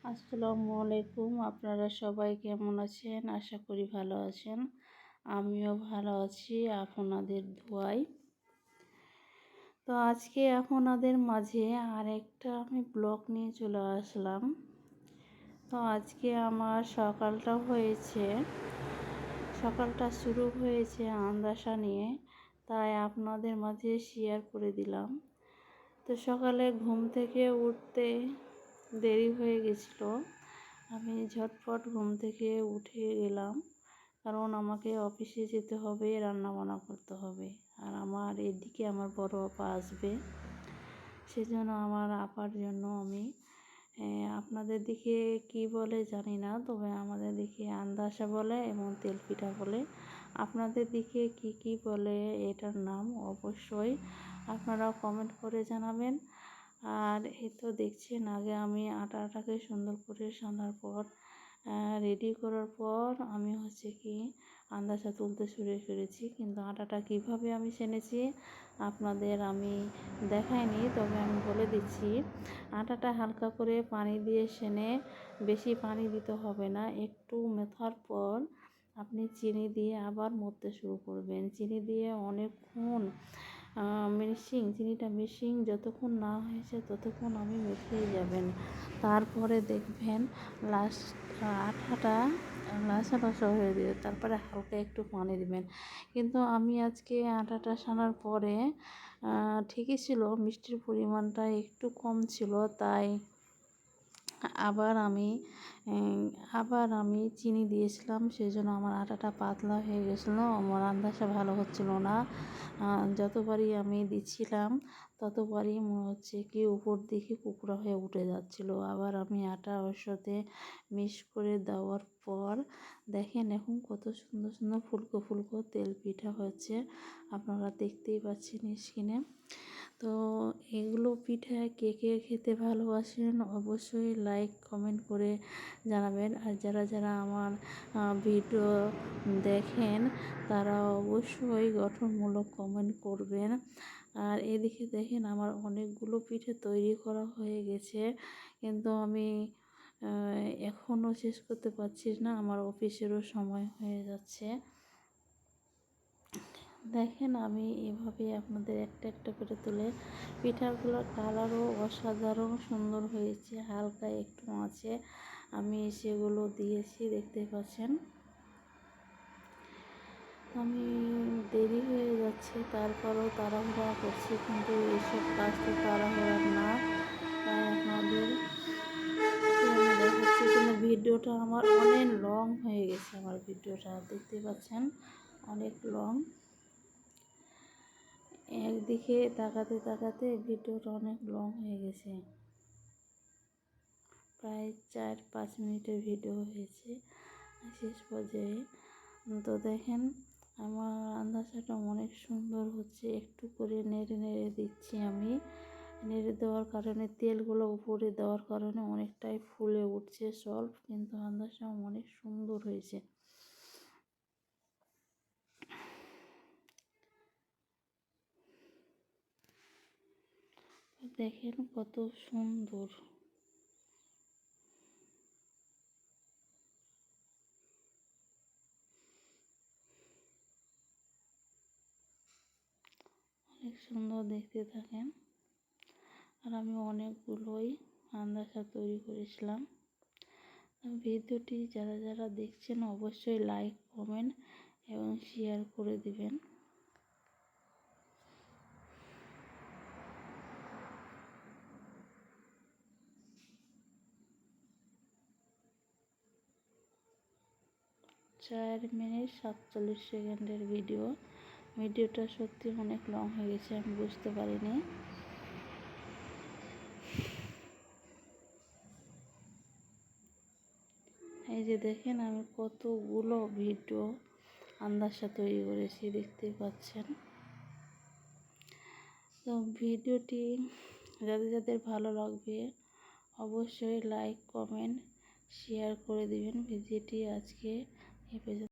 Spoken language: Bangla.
আসসালামু আলাইকুম। আপনারা সবাই কেমন আছেন? আশা করি ভালো আছেন। আমিও ভালো আছি আপনাদের দোয়ায়। তো আজকে আপনাদের মাঝে আরেকটা আমি ব্লগ নিয়ে চলে আসলাম। তো আজকে আমার সকালটা শুরু হয়েছে আন্দাসা নিয়ে, তাই আপনাদের মাঝে শেয়ার করে দিলাম। তো সকালে ঘুম থেকে উঠতে দেরি হয়ে গেছিলো। আমি ঝটপট ঘুম থেকে উঠে গেলাম, কারণ আমাকে অফিসে যেতে হবে, রান্নাবান্না করতে হবে। আর আমার এদিকে আমার বড় আপা আসবে, সেজন্য আমার আপার জন্য আমি আপনাদের দিকে কি বলে জানি না, তবে আমাদের দিকে আন্দাসা বলে এবং তেলপিঠা বলে। আপনাদের দিকে কি বলে এটার নাম অবশ্যই আপনারা কমেন্ট করে জানাবেন। আর এই তো দেখছেন, আগে আমি আটাটাকে সুন্দর করে সানার পর রেডি করার পর আমি আন্দাজা তুলতে শুরু করেছি। কিন্তু আটাটা কিভাবে আমি সেনেছি আপনাদের আমি দেখাইনি, তবে আমি বলে দিচ্ছি। আটাটা হালকা করে পানি দিয়ে সেনে, বেশি পানি দিতে হবে না। একটু মেথার পর আপনি চিনি দিয়ে আবার মথতে শুরু করবেন। চিনি দিয়ে অনেকক্ষণ চিনিটা মিশিং যতক্ষণ না হয়েছে ততক্ষণ আমি মেখে যাবেন। তারপরে দেখবেন আটাটা লাসা হয়ে যাবে। তারপরে হালকা একটু পানি দিবেন। কিন্তু আমি আজকে আটাটা সানার পরে ঠিকই ছিল, মিষ্টির পরিমাণটা একটু কম ছিল, তাই আবার আমি চিনি দিয়েছিলাম। সেই জন্য আমার আটাটা পাতলা হয়ে গেছিলো, আমার আন্দাজটা ভালো হচ্ছিল না। যতবারই আমি দিচ্ছিলাম ততবারই মনে হচ্ছে কি উপর দিকে কুকড়া হয়ে উঠে যাচ্ছিলো। আবার আমি আটা ওর সাথে মিক্স করে দেওয়ার পর দেখেন এখন কত সুন্দর সুন্দর ফুলকো ফুলকো তেল পিঠা হচ্ছে, আপনারা দেখতেই পাচ্ছেন স্ক্রিনে। তো এগুলো পিঠা কে কে খেতে ভালোবাসেন অবশ্যই লাইক কমেন্ট করে জানাবেন। আর যারা যারা আমার ভিডিও দেখেন তারা অবশ্যই গঠনমূলক কমেন্ট করবেন। আর এদিকে দেখেন আমার অনেকগুলো পিঠে তৈরি করা হয়ে গেছে, কিন্তু আমি এখনও শেষ করতে পারছি না, আমার অফিসেরও সময় হয়ে যাচ্ছে। দেখেন আমি এভাবে আপনাদের একটা একটা করে তুলে, পিঠাগুলোর কালারও অসাধারণ সুন্দর হয়েছে। হালকা একটু আছে আমি সেগুলো দিয়েছি, দেখতে পাচ্ছেন। আমি দেরি হয়ে যাচ্ছে, তারপরও তাড়াহুড়া করছি, কিন্তু এইসব কাজ তো তাড়াহুড়ার না। তাই আপনাদের দেখাচ্ছি, কিন্তু ভিডিওটা আমার অনেক লং হয়ে গেছে। আমার ভিডিওটা দেখতে পাচ্ছেন অনেক লং। একদিকে তাকাতে তাকাতে ভিডিওটা অনেক লং হয়ে গেছে, প্রায় 4-5 মিনিটের ভিডিও হয়েছে শেষ পর্যায়ে। তো দেখেন আমার আন্দাজটা অনেক সুন্দর হচ্ছে। একটু করে নেড়ে নেড়ে দিচ্ছি আমি। নেড়ে দেওয়ার কারণে তেলগুলো উপরে দেওয়ার কারণে অনেকটাই ফুলে উঠছে সল্প, কিন্তু আন্দাজটা অনেক সুন্দর হয়েছে। দেখেন কত সুন্দর। অনেক সুন্দর দেখতে থাকেন। আর আমি অনেকগুলোই আন্দাজা তৈরি করেছিলাম। ভিডিওটি যারা যারা দেখছেন অবশ্যই লাইক কমেন্ট এবং শেয়ার করে দিবেন। চার মিনিট 47 সেকেন্ডের ভিডিওটা সত্যি অনেক লং হয়ে গেছে, আমি বুঝতে পারিনি। এই যে দেখেন আমি কতগুলো ভিডিও আন্দাজা তৈরি করেছি, দেখতেই পাচ্ছেন। তো ভিডিওটি যাদের যাদের ভালো লাগবে অবশ্যই লাইক কমেন্ট শেয়ার করে দিবেন। ভিডিওটি আজকে এ পর্যন্ত।